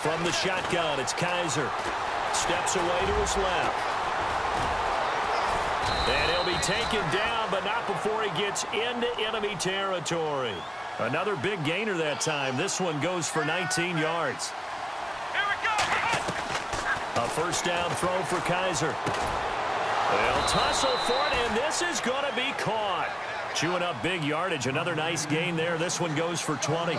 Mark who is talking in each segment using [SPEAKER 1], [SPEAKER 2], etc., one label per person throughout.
[SPEAKER 1] From the shotgun, it's Kaiser. Steps away to his left. And he'll be taken down, but not before he gets into enemy territory. Another big gainer that time. This one goes for 19 yards.
[SPEAKER 2] Here we go.
[SPEAKER 1] A first down throw for Kaiser. They'll tussle for it, and this is going to be caught. Chewing up big yardage. Another nice gain there. This one goes for 20.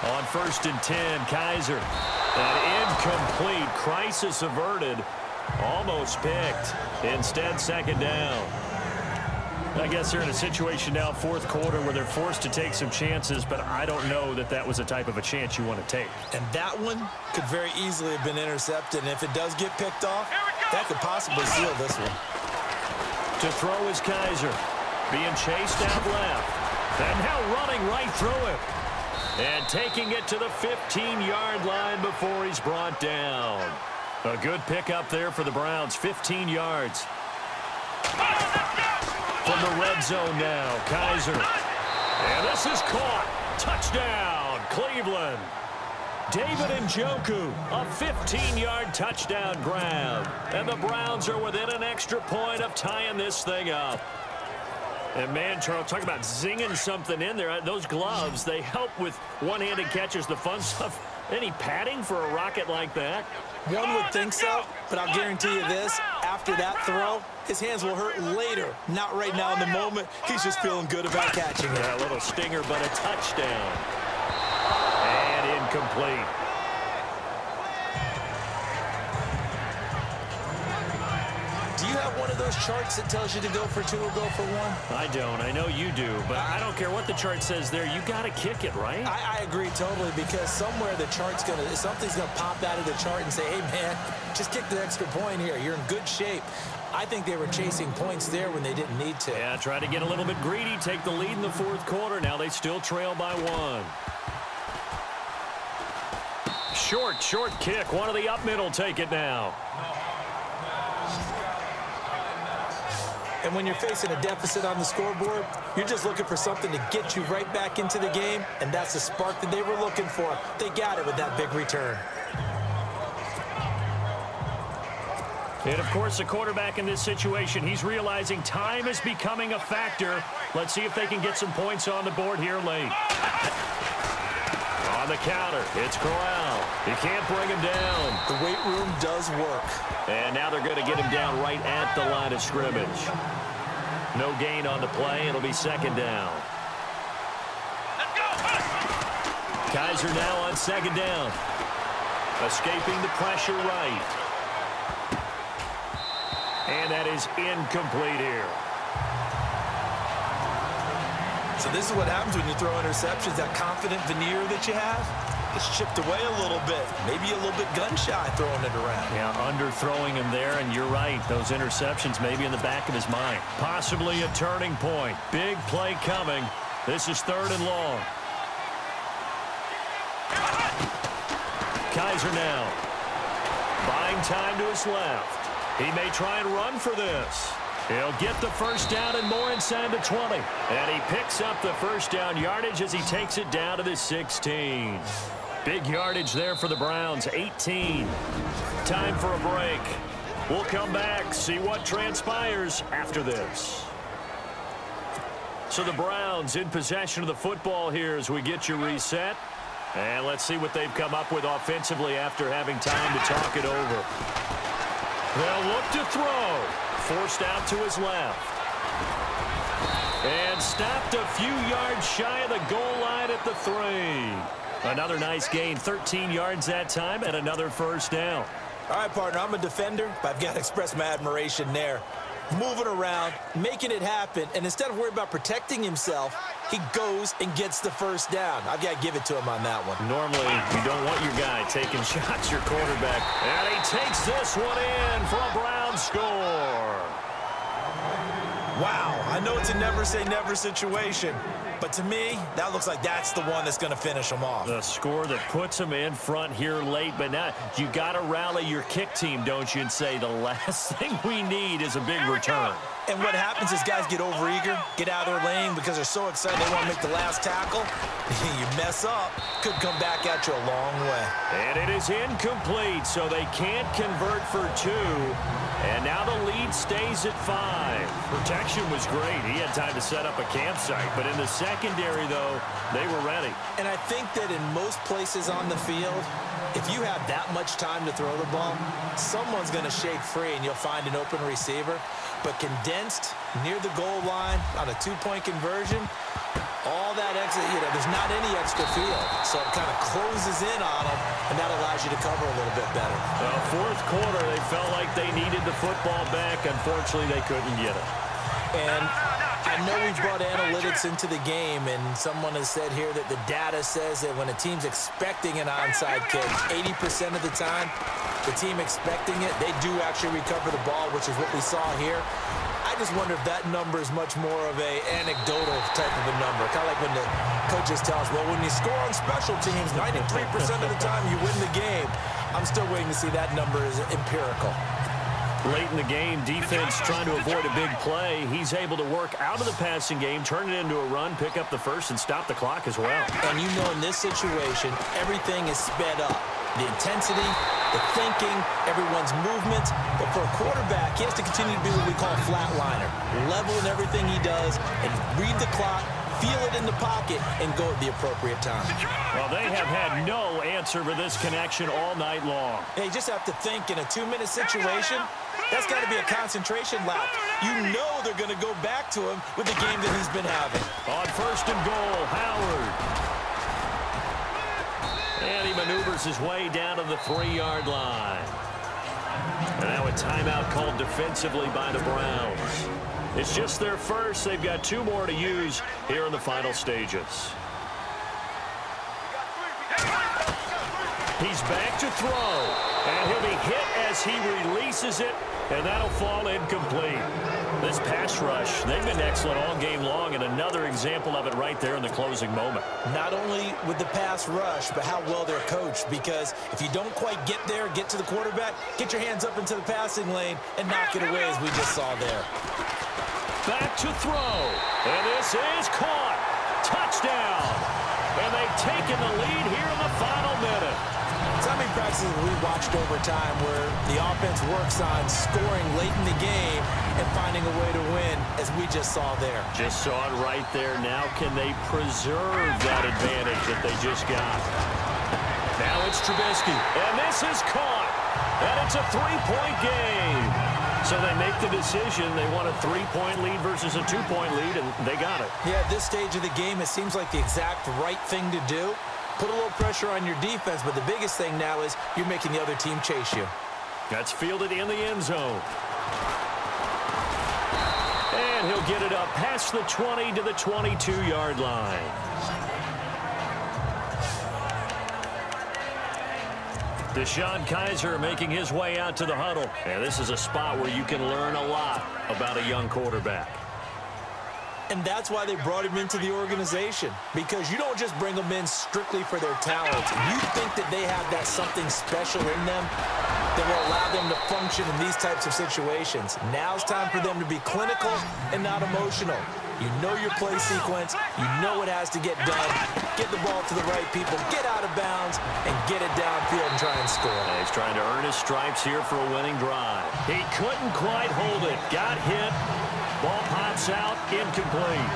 [SPEAKER 1] On 1st and 10, Kaiser. An incomplete. Crisis averted. Almost picked. Instead, second down. I guess they're in a situation now, fourth quarter, where they're forced to take some chances, but I don't know that that was the type of a chance you want to take.
[SPEAKER 3] And that one could very easily have been intercepted. And if it does get picked off, that could possibly seal this one.
[SPEAKER 1] To throw is Kaiser. Being chased out left. And now running right through him. And taking it to the 15-yard line before he's brought down. A good pickup there for the Browns. 15 yards. From the red zone now, Kaiser. And this is caught. Touchdown, Cleveland. David Njoku, a 15-yard touchdown grab. And the Browns are within an extra point of tying this thing up. And, man, Charles, talk about zinging something in there. Those gloves, they help with one-handed catches, the fun stuff. Any padding for a rocket like that?
[SPEAKER 3] One would think so, but I'll guarantee you this. After that throw, his hands will hurt later. Not right now in the moment. He's just feeling good about catching it.
[SPEAKER 1] Yeah, a little stinger, but a touchdown. And incomplete.
[SPEAKER 3] Do you have one of those charts that tells you to go for 2 or go for 1?
[SPEAKER 1] I don't. I know you do, but I don't care what the chart says there. You got to kick it, right?
[SPEAKER 3] I agree totally, because somewhere the chart's something's gonna pop out of the chart and say, hey man, just kick the extra point here. You're in good shape. I think they were chasing points there when they didn't need to.
[SPEAKER 1] Yeah, try to get a little bit greedy, take the lead in the fourth quarter. Now they still trail by 1. Short kick. One of the up middle take it now.
[SPEAKER 3] And when you're facing a deficit on the scoreboard, you're just looking for something to get you right back into the game, and that's the spark that they were looking for. They got it with that big return.
[SPEAKER 1] And, of course, the quarterback in this situation, he's realizing time is becoming a factor. Let's see if they can get some points on the board here late. On the counter, it's Corral. He can't bring him down.
[SPEAKER 3] The weight room does work.
[SPEAKER 1] And now they're going to get him down right at the line of scrimmage. No gain on the play. It'll be second down. Kaiser now on second down. Escaping the pressure right. And that is incomplete here.
[SPEAKER 3] So this is what happens when you throw interceptions. That confident veneer that you have, it's chipped away a little bit. Maybe a little bit gun-shy throwing it around.
[SPEAKER 1] Yeah, underthrowing him there, and you're right. Those interceptions maybe in the back of his mind. Possibly a turning point. Big play coming. This is 3rd and long. Kaiser now. Buying time to his left. He may try and run for this. He'll get the first down and more inside the 20. And he picks up the first down yardage as he takes it down to the 16. Big yardage there for the Browns, 18. Time for a break. We'll come back, see what transpires after this. So the Browns in possession of the football here as we get you reset. And let's see what they've come up with offensively after having time to talk it over. They'll look to throw. Forced out to his left. And stopped a few yards shy of the goal line at the 3. Another nice gain, 13 yards that time, and another first down.
[SPEAKER 3] All right, partner, I'm a defender, but I've got to express my admiration there. Moving around, making it happen, and instead of worrying about protecting himself, he goes and gets the first down. I've got to give it to him on that one.
[SPEAKER 1] Normally, you don't want your guy taking shots, your quarterback. And he takes this one in for a Brown score.
[SPEAKER 3] Wow, I know it's a never-say-never situation, but to me, that looks like that's the one that's going to finish them off.
[SPEAKER 1] The score that puts them in front here late, but now you got to rally your kick team, don't you, and say the last thing we need is a big return.
[SPEAKER 3] And what happens is guys get overeager, get out of their lane because they're so excited they want to make the last tackle. You mess up, could come back at you a long way.
[SPEAKER 1] And it is incomplete, so they can't convert for 2. And now the lead stays at 5. Protection was great. He had time to set up a campsite. But in the secondary, though, they were ready.
[SPEAKER 3] And I think that in most places on the field, if you have that much time to throw the ball, someone's going to shake free and you'll find an open receiver. But condensed near the goal line on a 2-point conversion, all that extra, there's not any extra field. So it kind of closes in on them, and that allows you to cover a little bit better.
[SPEAKER 1] Well, fourth quarter, they felt like they needed the football back. Unfortunately, they couldn't get it.
[SPEAKER 3] And I know we've brought analytics into the game, and someone has said here that the data says that when a team's expecting an onside kick, 80% of the time, the team expecting it, they do actually recover the ball, which is what we saw here. I just wonder if that number is much more of a anecdotal type of a number. Kind of like when the coaches tell us, well, when you score on special teams, 93% of the time you win the game. I'm still waiting to see that number is empirical.
[SPEAKER 1] Late in the game, defense trying to avoid a big play. He's able to work out of the passing game, turn it into a run, pick up the first, and stop the clock as well.
[SPEAKER 3] And you know in this situation, everything is sped up. The intensity, the thinking, everyone's movements. But for a quarterback, he has to continue to be what we call a flatliner. Level in everything he does and read the clock, feel it in the pocket, and go at the appropriate time.
[SPEAKER 1] Well, they have had no answer for this connection all night long.
[SPEAKER 3] Yeah, you just have to think in a 2-minute situation, that's got to be a concentration lap. You know they're going to go back to him with the game that he's been having.
[SPEAKER 1] On first and goal, Howard. And he maneuvers his way down to the 3-yard line. And now a timeout called defensively by the Browns. It's just their first. They've got 2 more to use here in the final stages. He's back to throw. And he'll be hit as he releases it. And that'll fall incomplete. This pass rush, they've been excellent all game long, and another example of it right there in the closing moment.
[SPEAKER 3] Not only with the pass rush, but how well they're coached, because if you don't quite get there, get to the quarterback, get your hands up into the passing lane and knock it away as we just saw there.
[SPEAKER 1] Back to throw, and this is caught. Touchdown. And they've taken the lead here in the final minute.
[SPEAKER 3] So many practices we watched over time where the offense works on scoring late in the game and finding a way to win, as we just saw there.
[SPEAKER 1] Just saw it right there. Now can they preserve that advantage that they just got? Now it's Trubisky, and this is caught. And it's a 3-point game. So they make the decision. They want a 3-point lead versus a 2-point lead, and they got it.
[SPEAKER 3] Yeah, at this stage of the game, it seems like the exact right thing to do. Put a little pressure on your defense, but the biggest thing now is you're making the other team chase you.
[SPEAKER 1] That's fielded in the end zone. And he'll get it up past the 20 to the 22-yard line. Deshaun Kaiser making his way out to the huddle. And this is a spot where you can learn a lot about a young quarterback.
[SPEAKER 3] And that's why they brought him into the organization, because you don't just bring them in strictly for their talent. You think that they have that something special in them that will allow them to function in these types of situations. Now it's time for them to be clinical and not emotional. You know your play sequence. You know what has to get done. Get the ball to the right people, get out of bounds, and get it downfield and try and score.
[SPEAKER 1] And he's trying to earn his stripes here for a winning drive. He couldn't quite hold it. Got hit. Ball pops out, incomplete.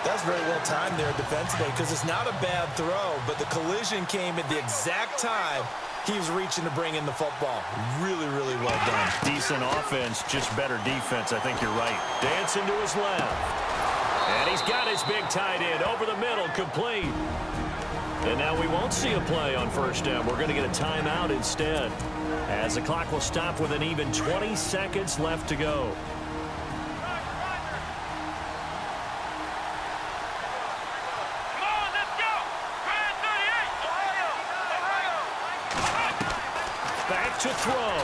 [SPEAKER 3] That's very well timed there defensively, because it's not a bad throw, but the collision came at the exact time he was reaching to bring in the football. Really, really well done.
[SPEAKER 1] Decent offense, just better defense. I think you're right. Dancing to his left. And he's got his big tight end over the middle, complete. And now we won't see a play on first down. We're going to get a timeout instead, as the clock will stop with an even 20 seconds left to go. Back to throw.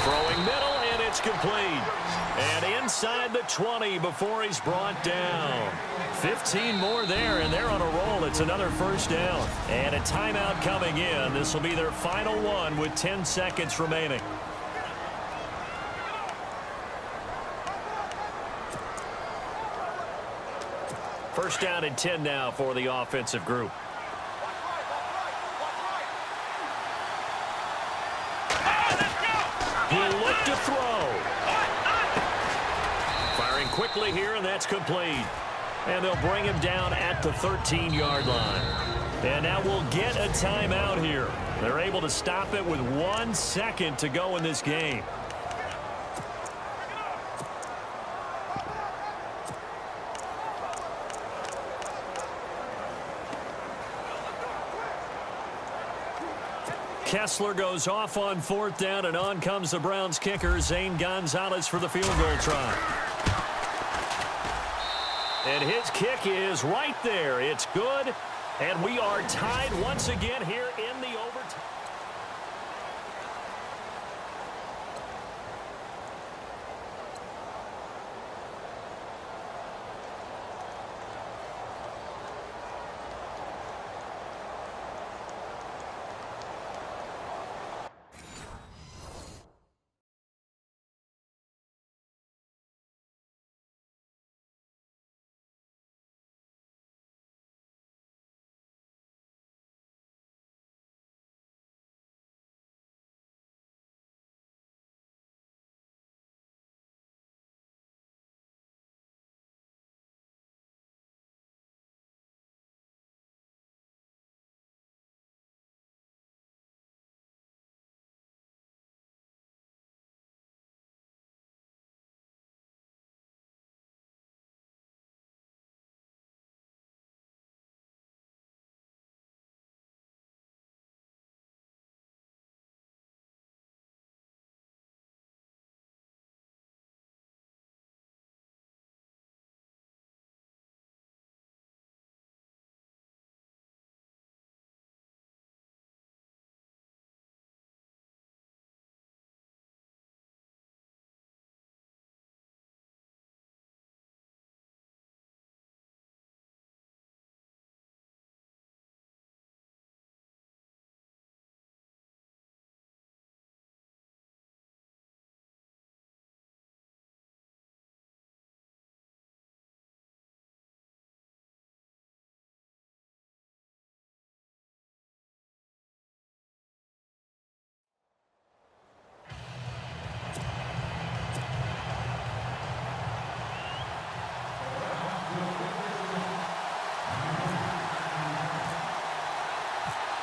[SPEAKER 1] Throwing middle, and it's It's complete. And inside the 20 before he's brought down. 15 more there, and they're on a roll. It's another first down. And a timeout coming in. This will be their final one with 10 seconds remaining. First down and 10 now for the offensive group. He'll look to throw. Firing quickly here, and that's complete. And they'll bring him down at the 13-yard line. And now we'll get a timeout here. They're able to stop it with 1 second to go in this game. Kessler goes off on 4th down, and on comes the Browns kicker, Zane Gonzalez, for the field goal try. And his kick is right there. It's good, and we are tied once again here in the overtime.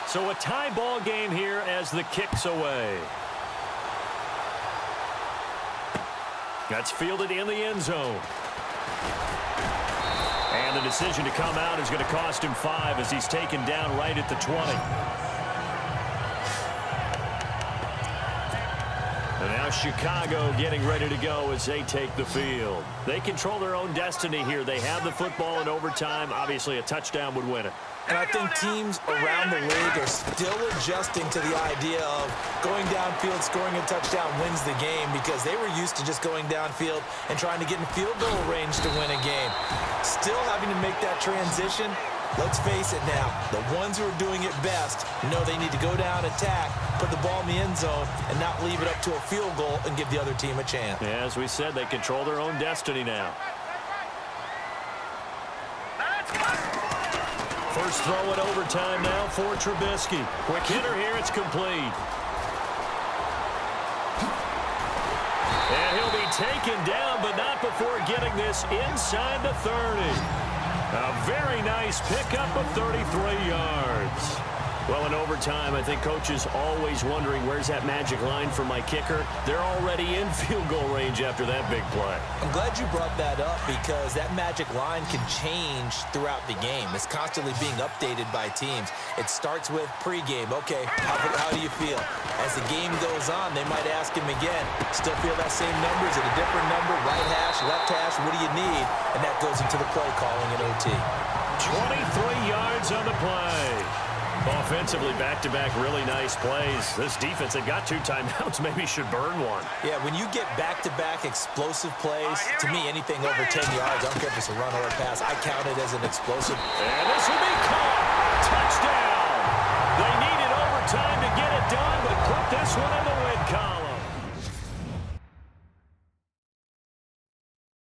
[SPEAKER 1] So a tie ball game here as the kick's away. That's fielded in the end zone. And the decision to come out is going to cost him 5 as he's taken down right at the 20. And now Chicago getting ready to go as they take the field. They control their own destiny here. They have the football in overtime. Obviously, a touchdown would win it.
[SPEAKER 3] And I think teams around the league are still adjusting to the idea of going downfield, scoring a touchdown wins the game, because they were used to just going downfield and trying to get in field goal range to win a game. Still having to make that transition. Let's face it now, the ones who are doing it best know they need to go down, attack, put the ball in the end zone, and not leave it up to a field goal and give the other team a chance.
[SPEAKER 1] Yeah, as we said, they control their own destiny now. First throw in overtime now for Trubisky. Quick hitter here, it's complete. And he'll be taken down, but not before getting this inside the 30. A very nice pickup of 33 yards. Well, in overtime, I think Coach is always wondering, where's that magic line for my kicker? They're already in field goal range after that big play.
[SPEAKER 3] I'm glad you brought that up, because that magic line can change throughout the game. It's constantly being updated by teams. It starts with pregame. Okay, how do you feel? As the game goes on, they might ask him again, still feel that same number? Is it a different number? Right hash, left hash, what do you need? And that goes into the play calling in OT.
[SPEAKER 1] 23 yards on the play. Offensively, back-to-back really nice plays. This defense had got 2 timeouts, maybe should burn one.
[SPEAKER 3] Yeah, when you get back-to-back explosive plays, to me, anything over 10 yards, I don't care if it's a run or a pass, I count it as an explosive.
[SPEAKER 1] And this will be caught. Touchdown. They needed overtime to get it done, but put this one in the win column.